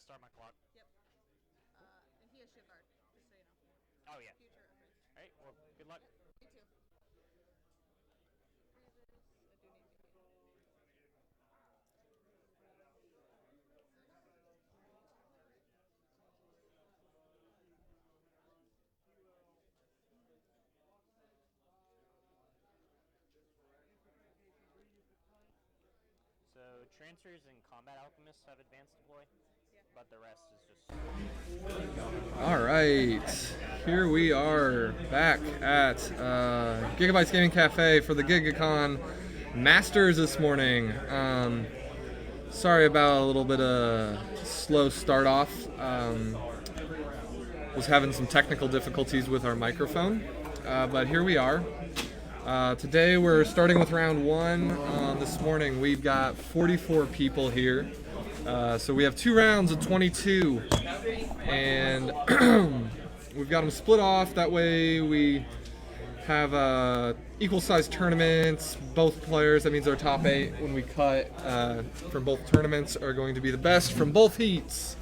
start my clock. Yep. And he has shield guard, just so you know. Oh, yeah. Future upgrade. All right, well, good luck. You too. I do need to. So, Trancers and Combat Alchemists have advanced deploy, but the rest is just... All right, here we are back at Giga-bites Gaming Café for the Giga-con Masters this morning. Sorry about a little bit of slow start off. Was having some technical difficulties with our microphone, but here we are. Today we're starting with round one. This morning we've got 44 people here. So we have 2 rounds of 22, and we've got them split off. That way we have equal-sized tournaments. Both players, that means our top 8 when we cut from both tournaments are going to be the best from both heats.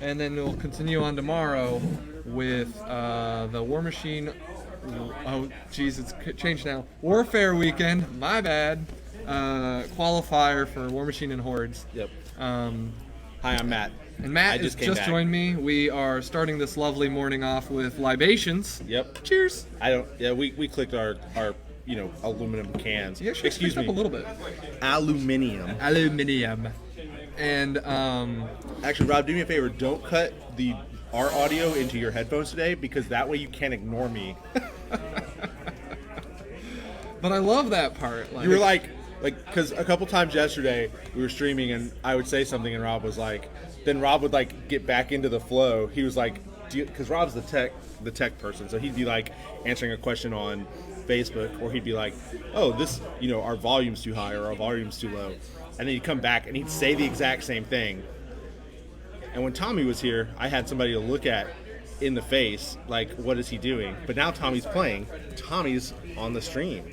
And then we'll continue on tomorrow with the War Machine. Oh, geez, it's changed now. Warfare weekend, my bad. Qualifier for War Machine and Hordes. Yep. Hi, I'm Matt. And Matt has just joined me. We are starting this lovely morning off with libations. Yep. Cheers. We clicked our aluminum cans. Yeah, sure. Excuse me. Up a little bit. Aluminium. And actually, Rob, do me a favor. Don't cut our audio into your headphones today, because that way you can't ignore me. But I love that part. You were like, because a couple times yesterday we were streaming and I would say something and Rob was like, then Rob would like get back into the flow. He was like, because Rob's the tech person, so he'd be like answering a question on Facebook, or he'd be like, oh, this, our volume's too high or our volume's too low. And then he'd come back and he'd say the exact same thing. And when Tommy was here, I had somebody to look at in the face, like, what is he doing? But now Tommy's playing. Tommy's on the stream.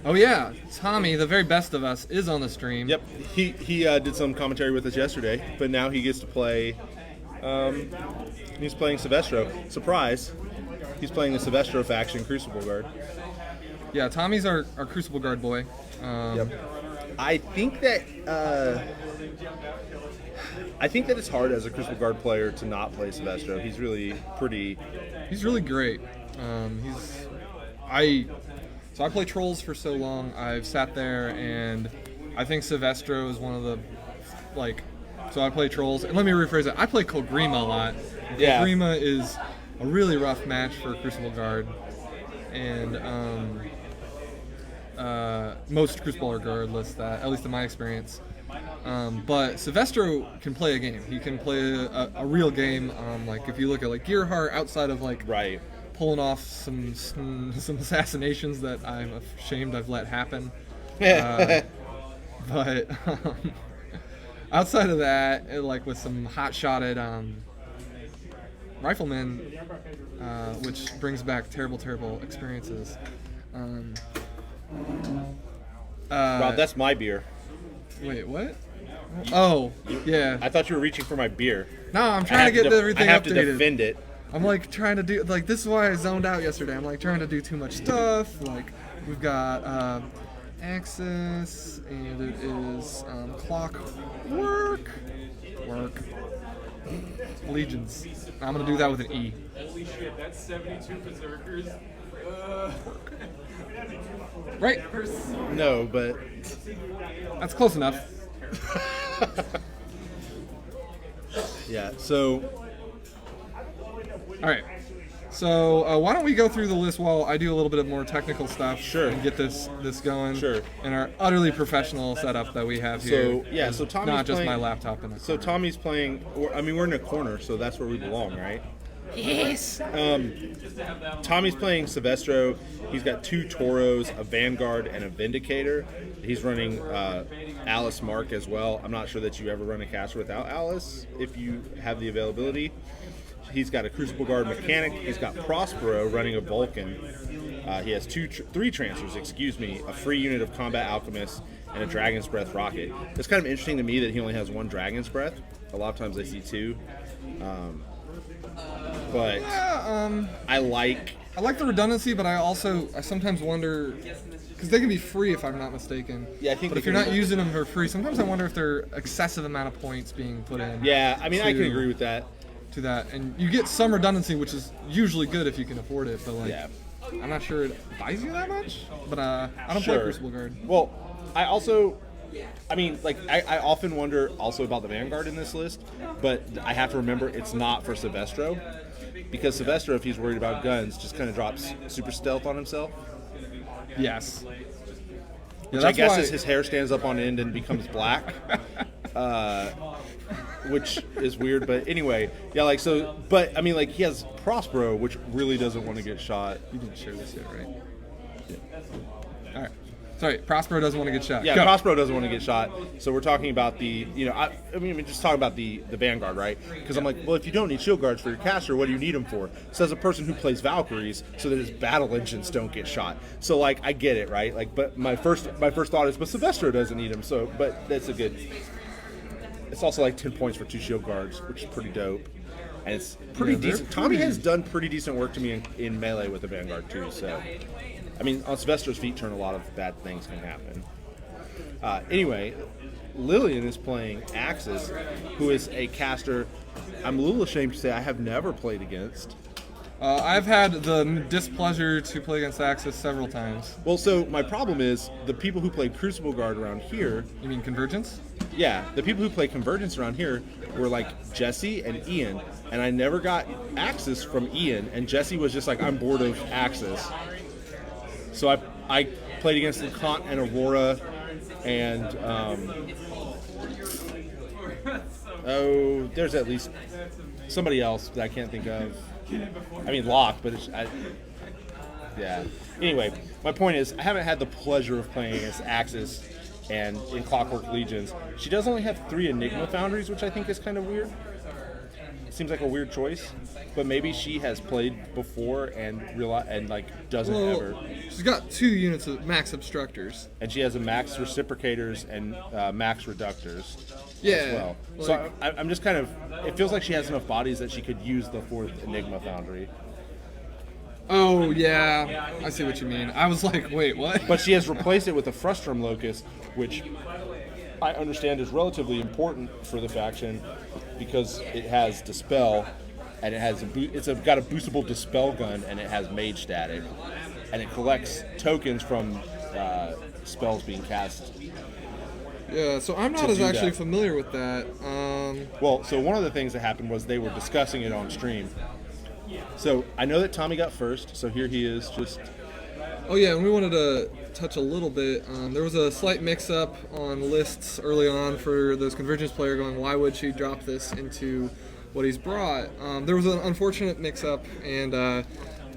Oh yeah, Tommy, the very best of us, is on the stream. Yep, he did some commentary with us yesterday, but now he gets to play. He's playing Syvestro. Surprise! He's playing the Syvestro faction Crucible guard. Yeah, Tommy's our Crucible guard boy. Yep. I think that it's hard as a Crucible guard player to not play Syvestro. He's really pretty. He's really great. So I play Trolls for so long. I've sat there, and I think Syvestro is one of the, so I play Trolls. And let me rephrase it. I play Kogrima a lot. Yeah. Kogrima is a really rough match for Crucible Guard. And most Crucible are guardless, that, at least in my experience. But Syvestro can play a game. He can play a real game. If you look at Gearheart, outside of right. Pulling off some assassinations that I'm ashamed I've let happen. But outside of that, with some hot-shotted riflemen, which brings back terrible experiences. Rob, that's my beer. Wait, what? Oh, yeah. I thought you were reaching for my beer. No, I'm trying to get everything updated. I have to defend it. I'm trying to do, this is why I zoned out yesterday. I'm trying to do too much stuff. We've got Axis, and it is Clockwork. Legions. I'm going to do that with an E. Holy shit, that's 72 Berserkers. Right. No, but that's close enough. Yeah, so all right. So why don't we go through the list while I do a little bit of more technical stuff? Sure. And get this going. Sure. In our utterly professional setup that we have here. So Tommy's not just playing, my laptop in the So corner. Tommy's playing. We're in a corner, so that's where we belong, right? Yes. Tommy's playing Syvestro. He's got 2 Toros, a Vanguard, and a Vindicator. He's running Alice Mark as well. I'm not sure that you ever run a caster without Alice if you have the availability. He's got a Crucible Guard Mechanic. He's got Prospero running a Vulcan. He has 3 Trancers, a free unit of Combat Alchemists, and a Dragon's Breath Rocket. It's kind of interesting to me that he only has 1 Dragon's Breath. A lot of times I see 2. But Yeah, I like. I like the redundancy, but I sometimes wonder, because they can be free if I'm not mistaken. Yeah, I think But they if you're can not be- using them for free, sometimes I wonder if they're excessive amount of points being put in. Yeah, I mean, I can to- agree with that. To that, and you get some redundancy, which is usually good if you can afford it. But like, Yeah. I'm not sure it buys you that much. But I don't play Sure. Crucible Guard. Well, I also, I mean, like, I often wonder also about the Vanguard in this list, but I have to remember it's not for Syvestro, because Syvestro, if he's worried about guns, just kind of drops super stealth on himself, Yes. Yeah, which I that's guess why- is his hair stands up on end and becomes black, which is weird, but anyway, yeah, like, so, but, I mean, like, he has Prospero, which really doesn't want to get shot. You didn't share this yet, right? Yeah. All right. Sorry, Prospero doesn't want to get shot. Yeah, Go. Prospero doesn't want to get shot. So we're talking about the, you know, I mean, just talking about the Vanguard, right? Because I'm like, well, if you don't need shield guards for your caster, what do you need them for? So as a person who plays Valkyries, so that his battle engines don't get shot. So like, I get it, right? Like, but my first thought is, but Syvestro doesn't need them. So, but that's a good. It's also like 10 points for 2 shield guards, which is pretty dope. And it's pretty Yeah, they're decent. Tommy pretty- has done pretty decent work to me in melee with the Vanguard too. So, I mean, on Sylvestro's feet turn, a lot of bad things can happen. Anyway, Lillian is playing Axis, who is a caster I'm a little ashamed to say I have never played against. I've had the displeasure to play against Axis several times. Well, so my problem is the people who play Crucible Guard around here. You mean Convergence? Yeah, the people who play Convergence around here were like Jesse and Ian, and I never got Axis from Ian, and Jesse was just like, I'm bored of Axis. So I played against LeConte and Aurora, and there's at least somebody else that I can't think of. I mean, Locke, but yeah. Anyway, my point is, I haven't had the pleasure of playing against Axis and in Clockwork Legions. She does only have 3 Enigma Foundries, which I think is kind of weird. It seems like a weird choice, but maybe she has played before and doesn't ever. She's got 2 units of max obstructors. And she has a max reciprocators and max reductors Yeah. as well. So I'm just kind of. It feels like she has enough bodies that she could use the 4th Enigma Foundry. Oh, yeah. I see what you mean. I was like, wait, what? But she has replaced it with a Frustrum Locus, which I understand is relatively important for the faction because it has Dispel, and it has got a boostable Dispel gun, and it has Mage Static, and it collects tokens from spells being cast. Yeah, so I'm not To as do actually that. familiar with that. Well, so one of the things that happened was they were discussing it on stream. So I know that Tommy got first, so here he is just... Oh yeah, and we wanted to touch a little bit. There was a slight mix-up on lists early on for those Convergence player going, why would she drop this into what he's brought? There was an unfortunate mix-up, and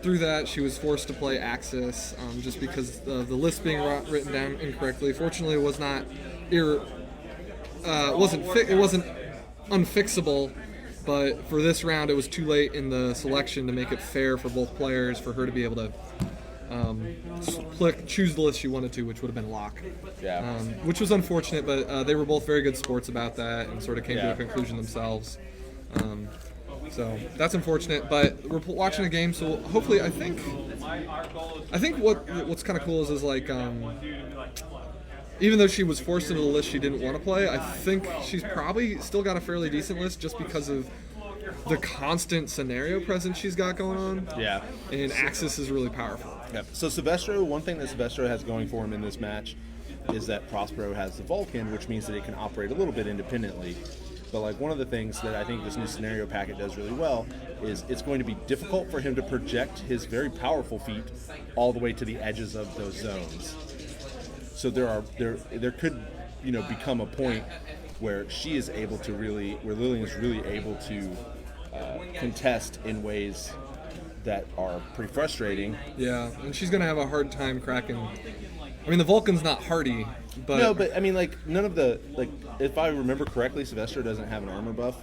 through that she was forced to play Axis just because the list being written down incorrectly. Fortunately, it was not it wasn't unfixable. But for this round, it was too late in the selection to make it fair for both players for her to be able to choose the list she wanted to, which would have been Locke. Yeah. Which was unfortunate, but they were both very good sports about that and sort of came to a conclusion themselves. So that's unfortunate, but we're watching a game, so hopefully I think what's kind of cool is like even though she was forced into the list she didn't want to play, I think she's probably still got a fairly decent list just because of the constant scenario presence she's got going on. Yeah. And Axis is really powerful. Yep. So Syvestro, one thing that Syvestro has going for him in this match is that Prospero has the Vulcan, which means that it can operate a little bit independently. But like one of the things that I think this new scenario packet does really well is it's going to be difficult for him to project his very powerful feat all the way to the edges of those zones. So there could, become a point where she is able to where Lillian is really able to contest in ways that are pretty frustrating. Yeah, and she's gonna have a hard time cracking. I mean, the Vulcan's not hardy, but No, but I mean, none of the if I remember correctly, Syvestro doesn't have an armor buff.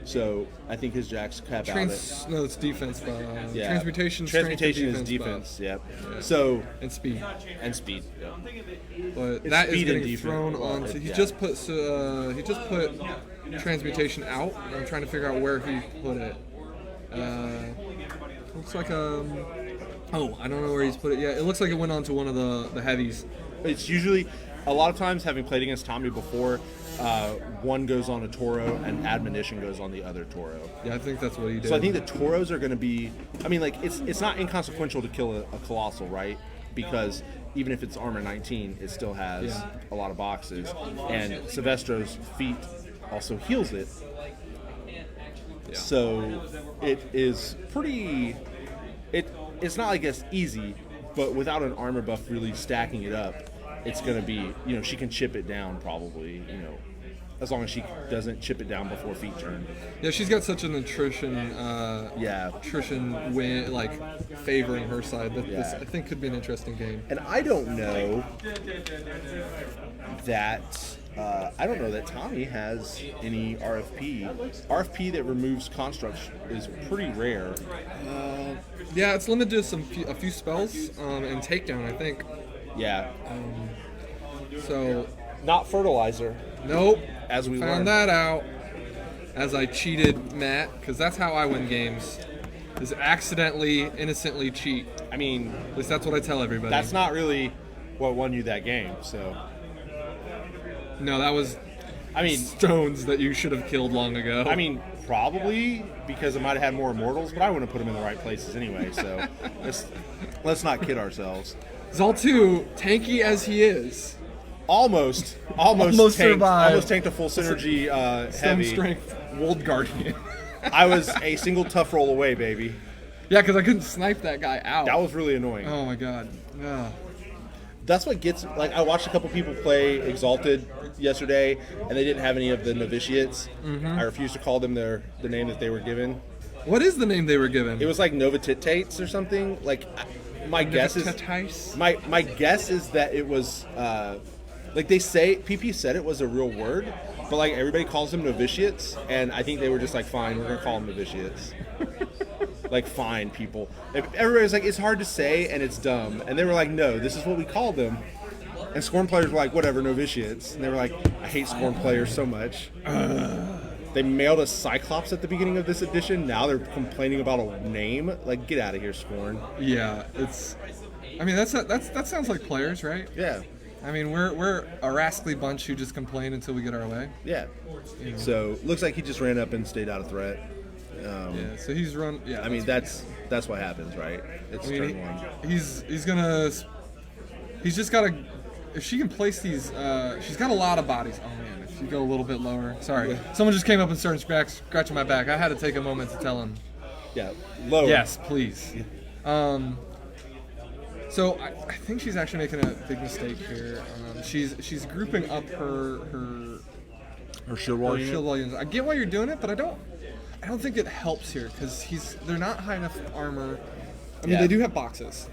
So I think his jacks cap out it. No, it's defense. But, Yeah. Transmutation is defense. defense. Yep. Yeah. So And speed. and speed. But It's that is speed and getting defense. thrown Well, onto. He yeah. just put transmutation out. And I'm trying to figure out where he put it. Looks like oh, I don't know where he's put it. Yeah, it looks like it went onto one of the heavies. It's usually, a lot of times, having played against Tommy before, one goes on a Toro and admonition goes on the other Toro. Yeah, I think that's what he did. So I think the Toros are going to be, I mean, like, it's not inconsequential to kill a Colossal, right? Because even if it's armor 19, it still has a lot of boxes. And Syvestro's feat also heals it. Yeah. So it is pretty, it's not, I guess, easy, but without an armor buff really stacking it up, it's going to be, she can chip it down probably, as long as she doesn't chip it down before feet turn. Yeah, she's got such an attrition win, like, favoring her side that this, I think, could be an interesting game. And I don't know that Tommy has any RFP. RFP that removes constructs is pretty rare. Yeah, it's limited to a few spells and takedown, I think. Yeah. So Not fertilizer. nope. As we found learned. that out as I cheated Matt, because that's how I win games. Is accidentally, innocently cheat. I mean, At least that's what I tell everybody. that's not really what won you that game. So, No, that was I mean, stones that you should have killed long ago. probably because it might have had more immortals, but I wouldn't have put them in the right places anyway. So, let's not kid ourselves. Zaltu, tanky as he is, Almost Almost tanked, survived. almost tanked a full synergy stone heavy. strength, Wold Guardian. I was a single tough roll away, baby. Yeah, because I couldn't snipe that guy out. That was really annoying. Oh my god. Ugh. That's what gets, like, I watched a couple people play Exalted yesterday, and they didn't have any of the novitiates. I refuse to call them the name that they were given. What is the name they were given? It was like Novititates or something. Like, my guess is Novitatites? my guess is that it was like they say PP said it was a real word, but like everybody calls them novitiates, and I think they were just like, fine, we're gonna call them novitiates. Like, fine, people. Everybody's like, it's hard to say and it's dumb, and they were like, no, this is what we call them. And Scorn players were like, whatever, novitiates, and they were like, I hate Scorn players so much. They mailed a Cyclops at the beginning of this edition. Now they're complaining about a name. Like, get out of here, Scorn. Yeah, it's. I mean, that sounds like players, right? Yeah. I mean, we're a rascally bunch who just complain until we get our way. Yeah. So looks like he just ran up and stayed out of threat. Yeah. So he's run. Yeah. I mean, that's what happens, right? It's turn one. He's just gotta. If she can place these, she's got a lot of bodies. Oh man, if you go a little bit lower. Sorry, someone just came up and started scratching my back. I had to take a moment to tell him. Yeah. Lower. Yes, please. So I think she's actually making a big mistake here. She's grouping up her shield volumes. I get why you're doing it, but I don't think it helps here because they're not high enough armor. I mean, they do have boxes.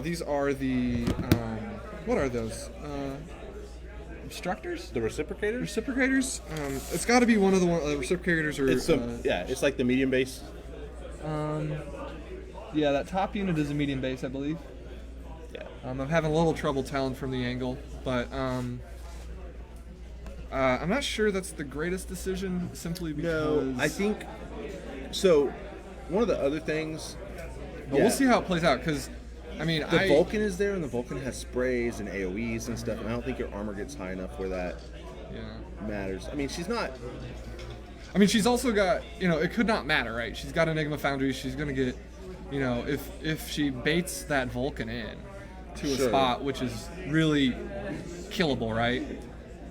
These are the what are those? Obstructors? The reciprocators? Reciprocators? It's got to be one of the reciprocators or. It's like the medium base. Yeah, that top unit is a medium base, I believe. Yeah. I'm having a little trouble telling from the angle, but I'm not sure that's the greatest decision simply because. No, I think so. One of the other things. But we'll see how it plays out because, I mean, the Vulcan is there, and the Vulcan has sprays and AoEs and stuff, and I don't think your armor gets high enough where that matters. I mean, she's not. I mean, she's also got, it could not matter, right? She's got Enigma Foundry. She's going to get, if she baits that Vulcan in to a spot, which is really killable, right?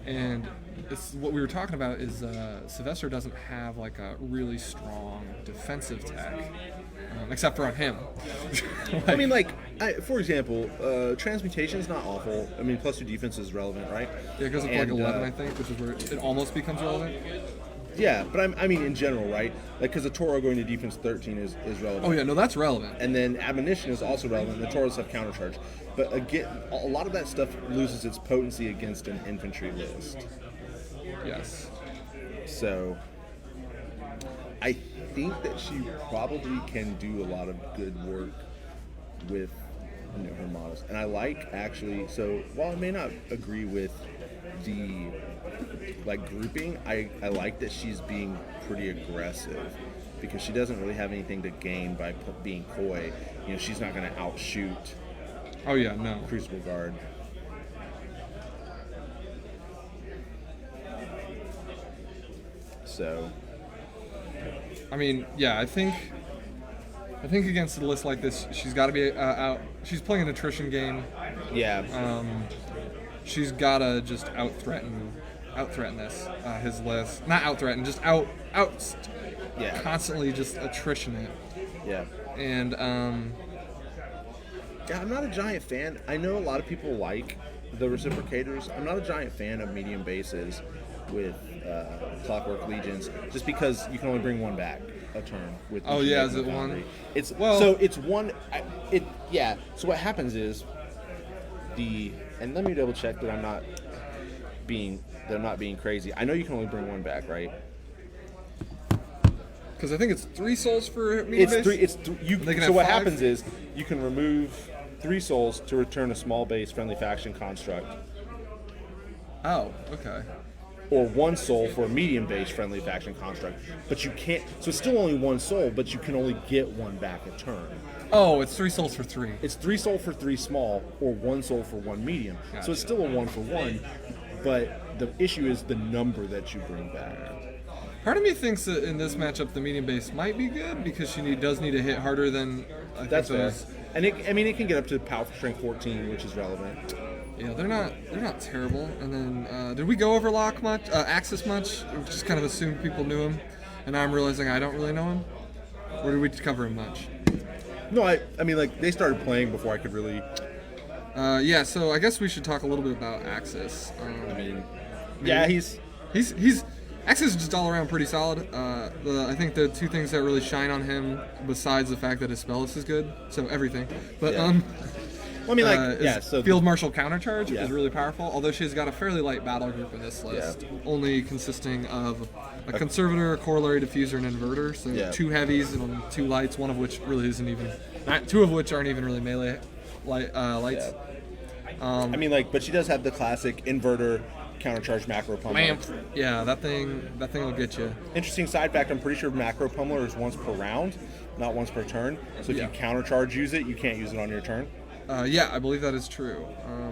And it's what we were talking about is Syvestro doesn't have like a really strong defensive tech, except for on him. I mean, for example, transmutation is not awful. I mean, plus your defense is relevant, right? Yeah, it goes up to like 11, I think, which is where it almost becomes relevant. Yeah, but I mean in general, right? Like, because the Toro going to defense 13 is relevant. Oh yeah, no, that's relevant. And then admonition is also relevant. The Toros have countercharge, but again, a lot of that stuff loses its potency against an infantry list. Yes. So I think that she probably can do a lot of good work with her models. And I like, actually, so while I may not agree with the like grouping, I like that she's being pretty aggressive because she doesn't really have anything to gain by being coy. You know, she's not going to outshoot. Oh yeah, no. Crucible guard. So, I mean, yeah, I think against a list like this, she's got to be out. She's playing an attrition game. yeah. She's got to just out-threaten this, his list. Not out-threaten, just out Yeah. constantly just attrition it. Yeah. And, Yeah, I'm not a giant fan. I know a lot of people like the reciprocators. I'm not a giant fan of medium bases with Clockwork Legions, just because you can only bring one back a turn. With Oh, each yeah, Magma is it one? Foundry. It's Well- so it's one. Yeah. So what happens is and let me double check that I'm not being crazy. I know you can only bring one back, right? because I think it's 3 souls for medium It's base. three. They can So have what 5? happens is you can remove 3 souls to return a small base friendly faction construct, Oh, okay. or 1 soul for a medium base friendly faction construct. But you can't. So it's still only 1 soul, but you can only get 1 back a turn. Oh, it's 3 souls for 3. It's 3 soul for 3 small, or 1 soul for 1 medium. So Gotcha. it's still a 1 for 1. But the issue is the number that you bring back. Part of me thinks that in this matchup, the medium base might be good because she does need to hit harder than I think That's fair. those. And it can get up to power strength 14, which is relevant. Yeah, they're not terrible. And then did we go over Locke much? Axis much? We just kind of assumed people knew him, and now I'm realizing I don't really know him. Or did we cover him much? No, I mean, like, they started playing before I could really. Yeah, so I guess we should talk a little bit about Axis. I mean, yeah, he's Axis is just all around pretty solid. I think the 2 things that really shine on him, besides the fact that his spell list is good, so everything. But Yeah. Well, I mean, like, yeah. is So Field Marshal Countercharge Yeah. is really powerful. Although she's got a fairly light battle group in this list, only consisting of a Conservator, a Corollary Diffuser, and Inverter. So Yeah. 2 heavies and 2 lights, one of which really isn't even, 2 of which aren't even really melee lights. I mean, like, but she does have the classic inverter countercharge macro pummeler. Lamp. Yeah, that thing will get you. Interesting side fact: I'm pretty sure macro pummeler is once per round, not once per turn. So if Yeah. you countercharge use it, you can't use it on your turn. Yeah, I believe that is true.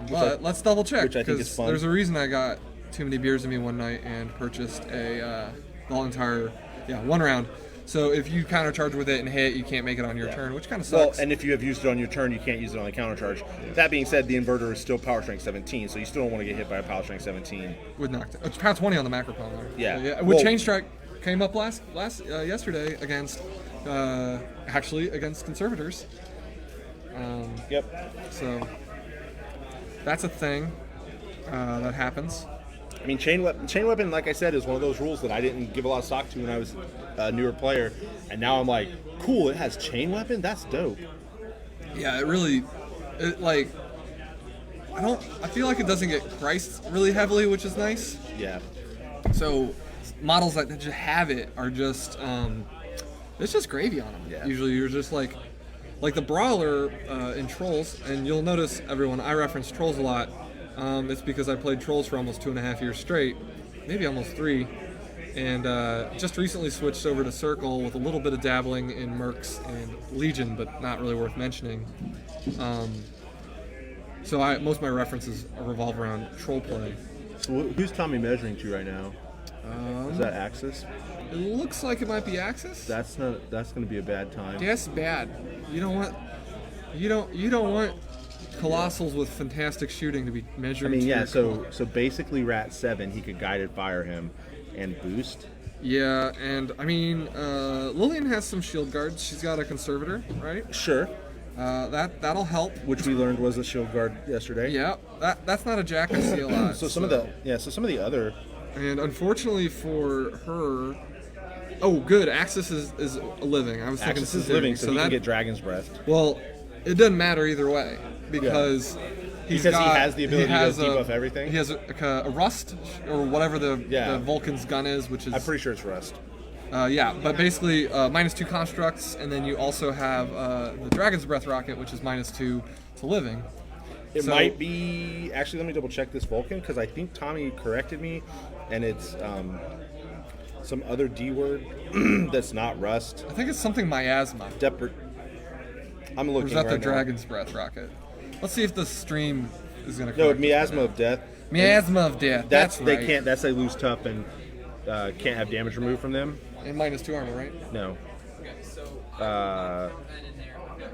But let's double check, which I think is because fun. there's a reason I got too many beers in me one night and purchased the entire 1 round. So if you countercharge with it and hit, you can't make it on your turn, which kind of Well, sucks. and if you have used it on your turn, you can't use it on the countercharge. That being said, the inverter is still power strength 17, so you still don't want to get hit by a power strength 17. with knockdown, it's pound 20 on the macro pummeler. Yeah. With Well- Chain Strike came up yesterday against against Conservators. Yep. So that's a thing that happens. I mean, chain weapon, like I said, is one of those rules that I didn't give a lot of stock to when I was a newer player, and now I'm like, cool, it has chain weapon? That's dope. Yeah, I feel like it doesn't get priced really heavily, which is nice. Yeah. So models that just have it are just, it's just gravy on them. Yeah. Usually you're just like the Brawler in Trolls, and you'll notice, everyone, I reference Trolls a lot. It's because I played Trolls for almost 2.5 years straight, maybe almost 3, and just recently switched over to Circle with a little bit of dabbling in Mercs and Legion, but not really worth mentioning. So most of my references revolve around Troll play. So who's Tommy measuring to right now? Is that Axis? It looks like it might be Axis. That's going to be a bad time. That's bad. You don't want Colossals with fantastic shooting to be I measuring. mean, to yeah. your So basically, Rat 7, he could guided fire him and boost. Yeah, and I mean, Lillian has some shield guards. She's got a Conservator, right? Sure. That'll help. Which we learned was a shield guard yesterday. Yeah, that's not a Jack I see a lot. So some of the other. And unfortunately for her, oh, good. Axis is living. I was thinking Axis is Caesar, living, so he that, can get Dragon's Breath. Well, it doesn't matter either way because he has the ability to debuff everything? He has a Rust or whatever the Vulcan's gun is, which is I'm pretty sure it's Rust. Yeah, but basically -2 constructs, and then you also have the Dragon's Breath rocket, which is -2 to living. It might be. Actually, let me double check this Vulcan because I think Tommy corrected me, and it's some other D word that's not Rust. I think it's something miasma. I'm looking. Or is that right the now. Dragon's Breath rocket? Let's see if the stream is going to. No, miasma of death. Miasma of death. That's right. They can't. That's they lose tough and can't have damage removed from them. And -2 armor, right? No.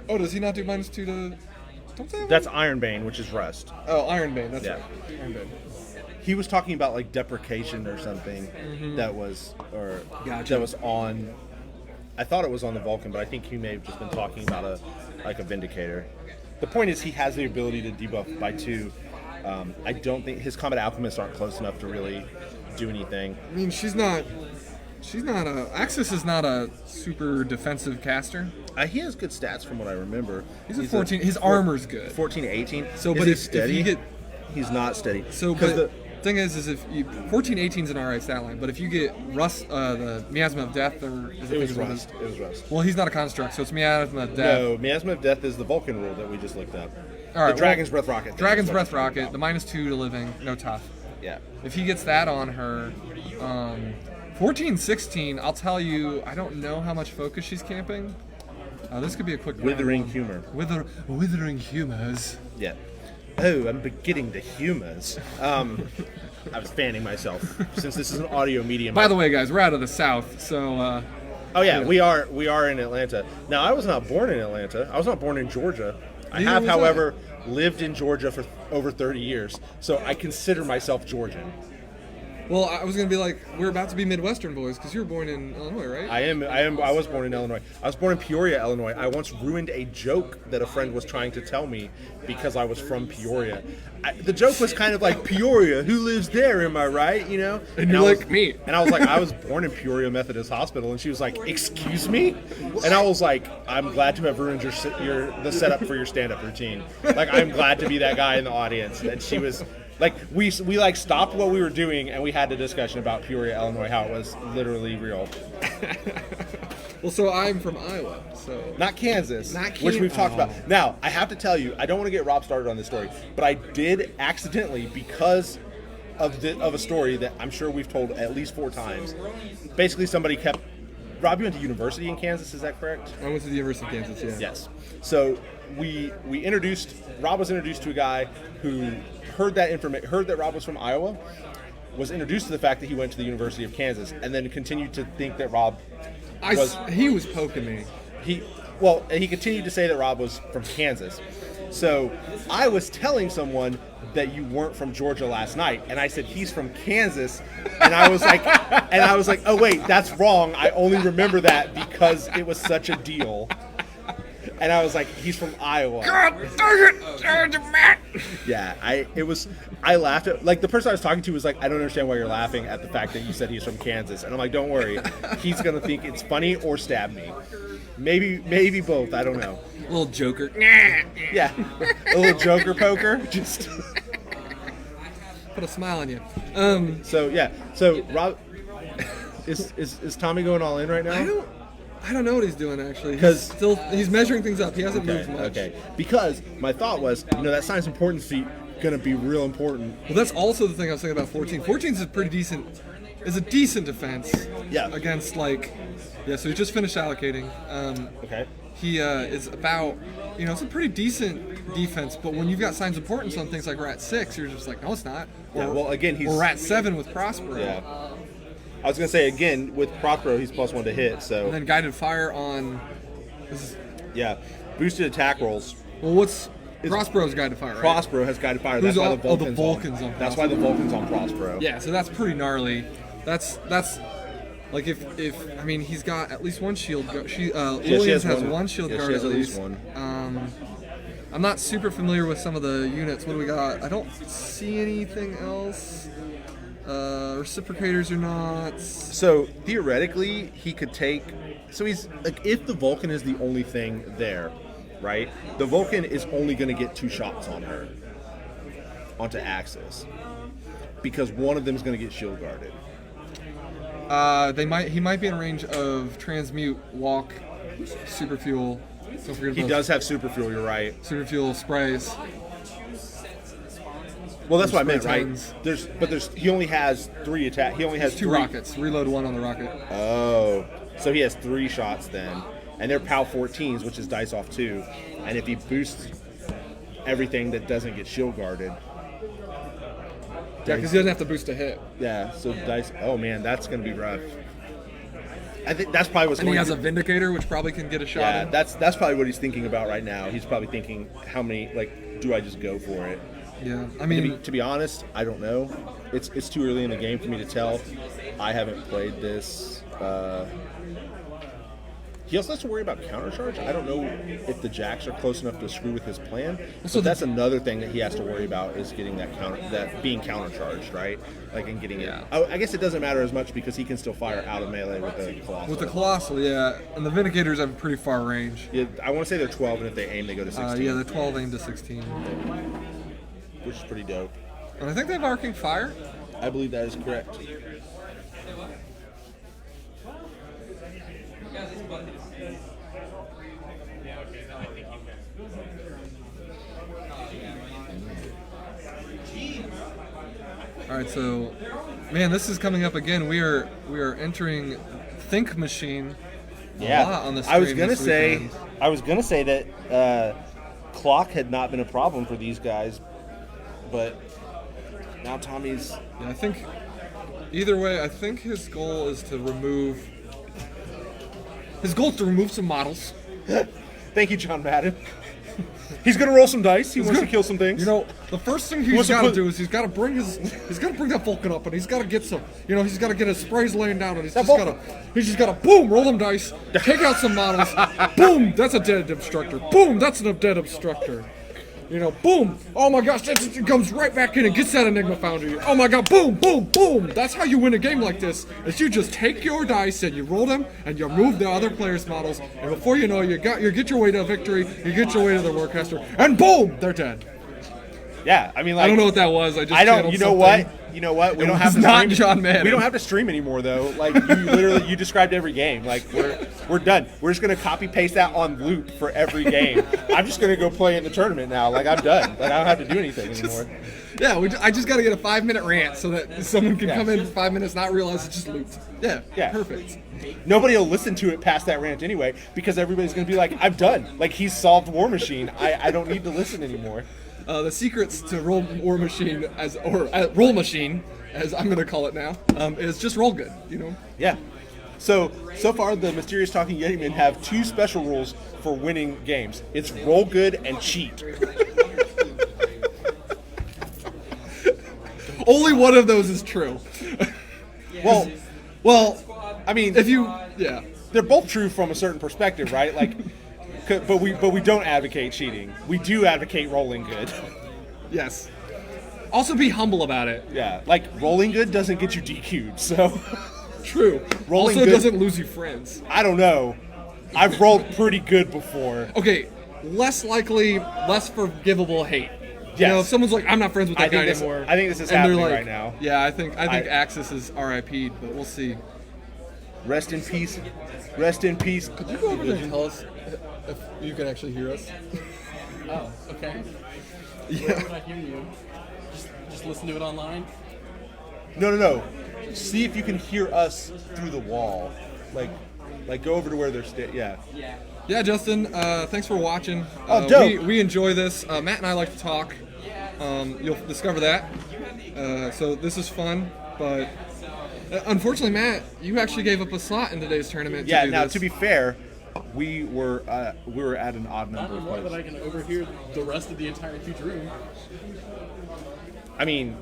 Oh, does he not do -2 to? Don't say that. That's Ironbane, which is Rust. Oh, Ironbane. That's Yeah. right. Ironbane. He was talking about like deprecation or something that was that was on. I thought it was on the Vulcan, but I think he may have just been talking about a Vindicator. The point is he has the ability to debuff by 2. I don't think his combat alchemists aren't close enough to really do anything. I mean, she's not a. Axis is not a super defensive caster. He has good stats from what I remember. He's a 14. His armor's good. 14 to 18. So, is but he if steady? you get he's not steady. so, but the thing is if you 14-18 is an alright stat line, but if you get Rust, the Miasma of Death, or It was Rust. It was Rust. Well, he's not a construct, so it's Miasma of Death. No, Miasma of Death is the Vulcan rule that we just looked up. All right, the Dragon's Breath rocket. thing. Dragon's Breath rocket, the -2 to living, no tough. Yeah. If he gets that on her, 14-16, I'll tell you, I don't know how much focus she's camping. This could be a quick Withering round. humor. Withering humors. Yeah. Oh, I'm beginning the humors. I was fanning myself since this is an audio medium. By the way, guys, we're out of the South, so. Oh yeah, we are in Atlanta. Now, I was not born in Atlanta. I was not born in Georgia. I Neither have, was I. however, lived in Georgia for over 30 years, so I consider myself Georgian. Well, I was gonna be like, we're about to be Midwestern boys because you were born in Illinois, right? I was born in Illinois. I was born in Peoria, Illinois. I once ruined a joke that a friend was trying to tell me because I was from Peoria. The joke was kind of like, Peoria, who lives there, am I right? You know? And you're like, me. And I was like, I was born in Peoria Methodist Hospital. And she was like, excuse me? And I was like, I'm glad to have ruined the setup for your stand-up routine. Like, I'm glad to be that guy in the audience. And she was... Like, we like stopped what we were doing and we had a discussion about Peoria, Illinois, how it was literally real. Well, so I'm from Iowa, so... Not Kansas, Not which we've Kansas. talked about. Now, I have to tell you, I don't want to get Rob started on this story, but I did accidentally, because of a story that I'm sure we've told at least 4 times. Basically, somebody kept... Rob, you went to university in Kansas, is that correct? I went to the University of Kansas, yeah. Yes. So Rob was introduced to a guy who heard that Rob was from Iowa, was introduced to the fact that he went to the University of Kansas, and then continued to think that Rob He was poking me. he continued to say that Rob was from Kansas. So I was telling someone that you weren't from Georgia last night, and I said he's from Kansas, and I was like, oh wait, that's wrong. I only remember that because it was such a deal. And I was like, he's from Iowa. God dang it, Matt! Yeah, I laughed at, like, the person I was talking to was like, I don't understand why you're laughing at the fact that you said he's from Kansas. And I'm like, don't worry, he's gonna think it's funny or stab me. Maybe both, I don't know. Little joker. Yeah, a little joker poker, just. Put a smile on you. So Rob, is Tommy going all in right now? I don't know what he's doing actually. 'Cause- He's measuring things up. He hasn't moved much. Okay. Because my thought was, that science importance feat gonna be real important. Well, that's also the thing I was thinking about 14. 14 is a decent defense. Yeah. Against so he just finished allocating. Okay. He is about, it's a pretty decent defense, but when you've got signs of importance on things like Rat 6, you're just like, no, it's not. Yeah, well, again, or Rat 7 with Prospero. Yeah. I was gonna say again with Prospero, he's +1 to hit. So. And then guided fire on. Yeah. Boosted attack rolls. Well, Prospero's guided fire, right? Prospero has guided fire. That's why the Vulcan's on. That's why the Vulcan's on Prospero. Yeah, so that's pretty gnarly. That's like if he's got at least one shield. Lillian's has one shield guard at least. One. I'm not super familiar with some of the units. What do we got? I don't see anything else. Reciprocators or not. So theoretically, he could take. So he's like, if the Vulcan is the only thing there, right? The Vulcan is only going to get 2 shots on her, onto Axis, because one of them is going to get shield guarded. He might be in range of transmute, walk, super fuel. He does have super fuel. You're right. Super fuel sprays. Well, that's what I meant, spray right? tans. He only has 3 attack. He only has Two rockets. Reload one on the rocket. Oh, so he has 3 shots then, and they're PAL 14s, which is dice off 2. And if he boosts everything that doesn't get shield guarded, Yeah, because he doesn't have to boost a hit. yeah. So dice. Oh man, that's gonna be rough. I think that's probably what's And going. he has a Vindicator, which probably can get a shot Yeah, in. that's probably what he's thinking about right now. He's probably thinking, how many, like, do I just go for it? Yeah, I To mean, be honest, I don't know. It's too early in the game for me to tell. I haven't played this. He also has to worry about countercharge. I don't know if the jacks are close enough to screw with his plan. So that's another thing that he has to worry about is getting that being countercharged, right? Like and getting it. I guess it doesn't matter as much because he can still fire out of melee with the colossal. with the Colossal, yeah, and the Vindicators have a pretty far range. Yeah, I want to say they're 12, and if they aim, they go to 16. Yeah, they're 12 aimed to 16. Which is pretty dope. And I think they have Arcing Fire. I believe that is correct. All right, so, man, this is coming up again. We are entering Think Machine. A lot on the stream I was gonna this weekend. say that clock had not been a problem for these guys, but now Tommy's. Yeah, I think either way, I think his goal is to remove. His goal is to remove some models. Thank you, John Madden. He's gonna roll some dice. He wants to kill some things. You know, the first thing he's got to do is he's got to bring that Vulcan up, and he's got to get some. You know, he's got to get his sprays laying down, and he's just got to boom, roll them dice, take out some models, boom, that's a dead obstructor, boom, that's a dead obstructor. You know, boom, oh my gosh, it comes right back in and gets that Enigma Foundry. Oh my god, boom, boom, boom. That's how you win a game like this, is you just take your dice and you roll them and you move the other players' models, and before you know you get your way to victory, you get your way to the Warcaster, and boom, they're dead. Yeah, I mean, like, I don't know what that was. I don't. You know what? You know what? We don't have to not stream. John Madden. We don't have to stream anymore, though. Like you described every game. Like we're done. We're just gonna copy paste that on loop for every game. I'm just gonna go play in the tournament now. Like I'm done. Like I don't have to do anything anymore. Yeah, I just got to get a 5-minute rant so that someone can come in for 5 minutes, not realize it's just looped. Yeah, perfect. Nobody will listen to it past that rant anyway because everybody's gonna be like, I'm done. Like he's solved War Machine. I don't need to listen anymore. The secrets to Roll War Machine Roll Machine, as I'm going to call it now, is just roll good. You know. Yeah. So far, the Mysterious Talking Yeti Men have 2 special rules for winning games. It's roll good and cheat. Only one of those is true. Well, I mean, they're both true from a certain perspective, right? Like. But we don't advocate cheating. We do advocate rolling good. Yes. Also be humble about it. Yeah, like rolling good doesn't get you DQ'd, so. True. Rolling also good doesn't lose you friends. I don't know. I've rolled pretty good before. Okay, less likely, less forgivable hate. Yes. You know, if someone's like, I'm not friends with that guy anymore. I think this is and they're happening like, right now. Yeah, I think Axis is RIP'd, but we'll see. Rest in peace. Rest in peace. Could you go over there and tell us if you can actually hear us? Oh, okay. Yeah. Where would I hear you? Just listen to it online? No. See if you can hear us through the wall. Like go over to where they're Yeah. Yeah, Justin, thanks for watching. Dope. We enjoy this. Matt and I like to talk. You'll discover that. So this is fun, but unfortunately, Matt, you actually gave up a slot in today's tournament. Yeah. To do Now, this. to be fair, we were at an odd Not number of anymore, players. but I can overhear the rest of the entire huge room. I mean,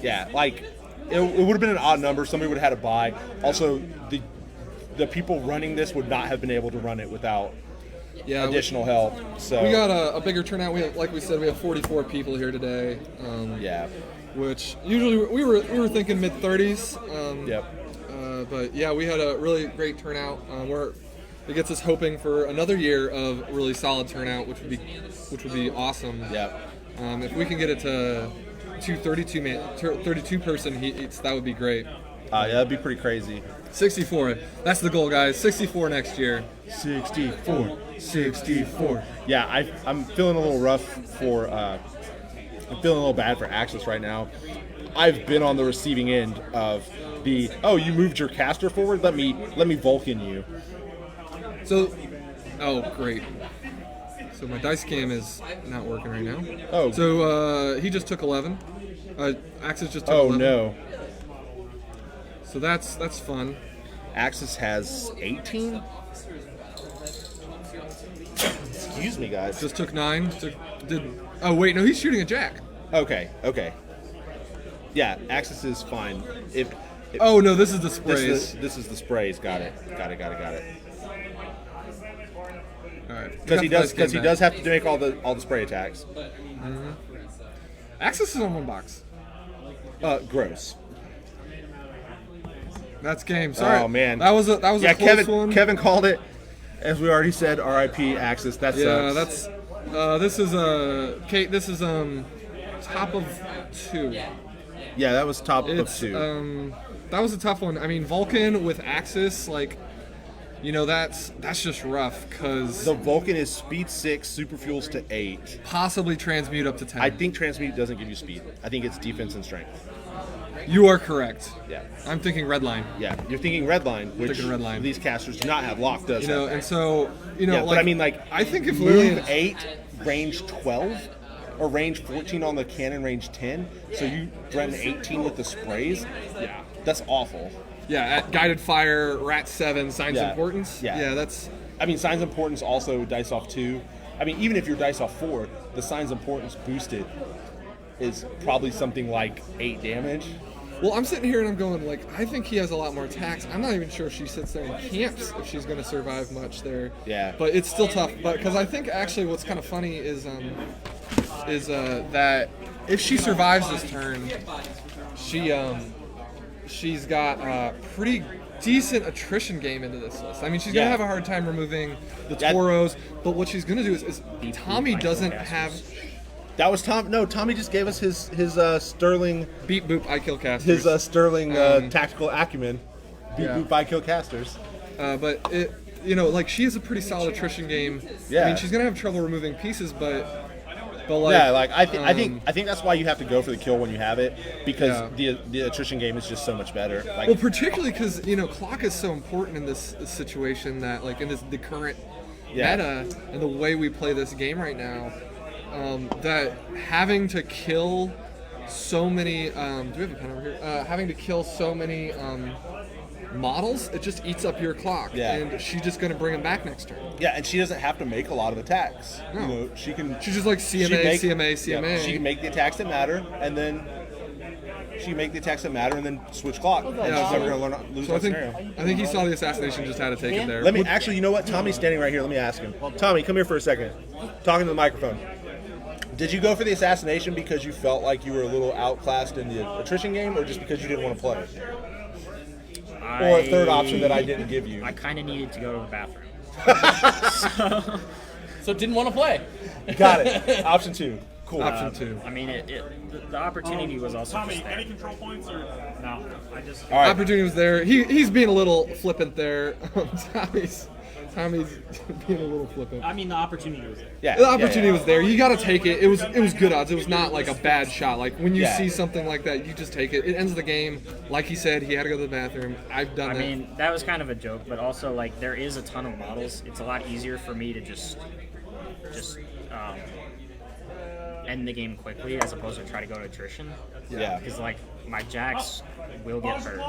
yeah, like it would have been an odd number. Somebody would have had a bye. Also, the people running this would not have been able to run it without additional help. So we got a bigger turnout. Like we said, we have 44 people here today. Yeah. Which usually we were thinking mid-30s. Yep. But yeah, we had a really great turnout. It gets us hoping for another year of really solid turnout, which would be awesome. Yeah. If we can get it to 32 person heats, that would be great. Yeah, that'd be pretty crazy. 64. That's the goal, guys. 64 next year. 64. Yeah, I'm feeling a little rough for I'm feeling a little bad for Axis right now. I've been on the receiving end of the, oh, you moved your caster forward? Let me Vulcan you. So, oh, great. So my dice cam is not working right now. Oh. So he just took 11. Axis just took 11. Oh, no. So that's fun. Axis has 18? Excuse me, guys. Just took 9. Oh, wait, no, he's shooting a jack. Okay. Yeah, Axis is fine. If Oh, no, this is the sprays. This is the sprays. Got it. All right. Because he does have to make all the spray attacks. Axis is on 1 box. Gross. That's game. Sorry. Oh man, that was a close one. Kevin called it, as we already said. R.I.P. Axis. That sucks. Yeah, that's. This is Kate. This is top of 2. Yeah, that was top It's of 2. that was a tough one. I mean, Vulcan with Axis, like, you know, that's just rough because The Vulcan is speed 6, super fuels to 8. possibly transmute up to 10. I think transmute doesn't give you speed. I think it's defense and strength. You are correct. Yeah. I'm thinking red line. Yeah, you're thinking red line, which Thinking red line. these casters do not have. Lock does. You know, have. and so, you know, Yeah, like, but I mean, like, I think if move Lillian, 8, range 12, or range 14 on the cannon, range 10, so you threaten 18 with the sprays. yeah, That's awful. yeah, at guided fire, rat 7, signs Yeah. importance. Yeah. That's I mean, signs importance also dice off 2. I mean, even if you're dice off 4, the signs importance boosted is probably something like 8 damage. well. I'm sitting here and I'm going like, I think he has a lot more attacks. I'm not even sure if she sits there and camps if she's going to survive much there. Yeah. But it's still tough. But because I think actually what's kind of funny is that if she survives this turn, she's got a pretty decent attrition game into this list. I mean, she's gonna Yeah. have a hard time removing the That- Toros, but what she's gonna do is Tommy doesn't have That was Tom. No, Tommy just gave us his sterling beat boop I kill casters. his sterling tactical acumen. Beat yeah. boop I kill casters. But it, you know, like she has a pretty solid attrition game. Yeah. I mean, she's gonna have trouble removing pieces, but like, Yeah, like I think that's why you have to go for the kill when you have it, because Yeah. the attrition game is just so much better. Like, well, particularly because you know clock is so important in this situation that like in the current Yeah. meta and the way we play this game right now, that having to kill so many. Do we have a pen over here? Having to kill so many models, it just eats up your clock. Yeah. And she's just gonna bring them back next turn. yeah, and she doesn't have to make a lot of attacks. No. You know, she can. She's just like CMA, CMA. Yeah, she can make the attacks that matter, and then she can make the attacks that matter, and then switch clock. And Yeah, she's never gonna lose So I that think scenario. he saw the assassination, just had to take it there. Let me actually. You know what? Tommy's standing right here. Let me ask him. Tommy, come here for a second. Talking to the microphone. Did you go for the assassination because you felt like you were a little outclassed in the attrition game, or just because you didn't want to play? Or a third option that I didn't give you. I kind of needed to go to the bathroom. So didn't want to play. Got it. Option 2. Cool. Option 2. I mean, the opportunity was also Tommy, just there. any control points or No, I just. All right. Opportunity was there. He's being a little flippant there. Tommy's being a little flippant. I mean, the opportunity was there. Yeah. The opportunity was there. You got to take it. It was good odds. It was not like a bad shot. Like when you Yeah. see something like that, you just take it. It ends the game. Like he said, he had to go to the bathroom. I've done I that. mean, that was kind of a joke, but also like there is a ton of models. It's a lot easier for me to just end the game quickly as opposed to try to go to attrition. Yeah. Because like my jacks will get hurt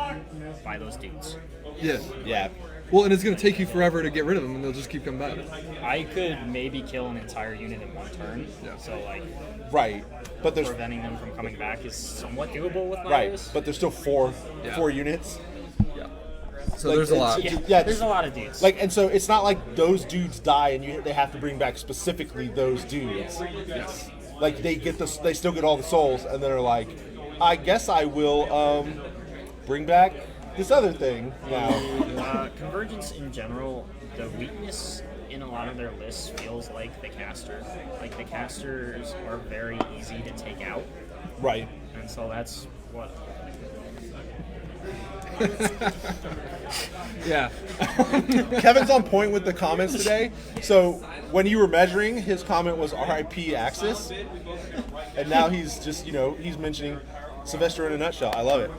by those dudes. Yeah. Yeah. Well, and it's going to take you forever to get rid of them, and they'll just keep coming back. I could maybe kill an entire unit in one turn. Yeah. So like Right. But there's preventing them from coming back is somewhat doable with my right. race. But there's still four units. So Like, there's a lot. Yeah. There's a lot of dudes. Like, and so it's not like those dudes die and they have to bring back specifically those dudes. Yes. Like they still get all the souls, and then are like, I guess I will bring back this other thing now. Convergence in general, the weakness in a lot of their lists feels like the caster. Like the casters are very easy to take out, Right. and so that's what. Yeah. Kevin's on point with the comments today. So when you were measuring, his comment was RIP Axis, and now he's just he's mentioning Syvestro in a nutshell. I love it.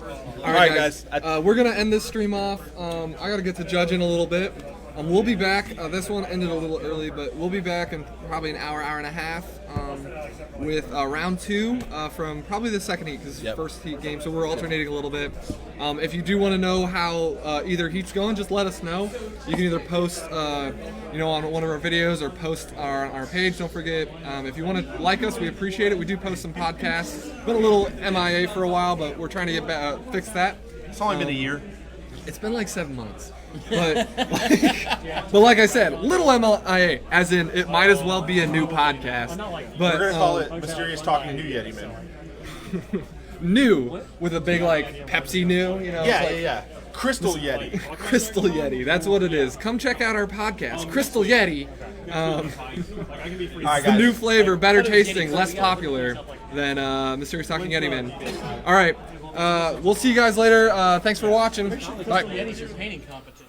All right, guys. We're gonna end this stream off. I gotta get to judging a little bit. We'll be back. This one ended a little early, but we'll be back in probably an hour and a half with round 2 from probably the second heat, because it's the first heat game, so we're alternating a little bit. If you do want to know how either heat's going, just let us know. You can either post on one of our videos or post on our page. Don't forget, if you want to like us, we appreciate it. We do post some podcasts. Been a little MIA for a while, but we're trying to get fix that. It's only been a year. It's been like 7 months. But like I said, little MIA, as in it might as well be a new podcast. But We're gonna call it Mysterious Talking New Yeti Man. new with a big like Pepsi new, Yeah. Crystal Yeti. Crystal Yeti. That's what it is. Come check out our podcast, Crystal Yeti. It's the new flavor, better tasting, less popular than Mysterious Talking Yeti Man. All right. We'll see you guys later. Thanks for watching. Bye. Yeti's your painting competition.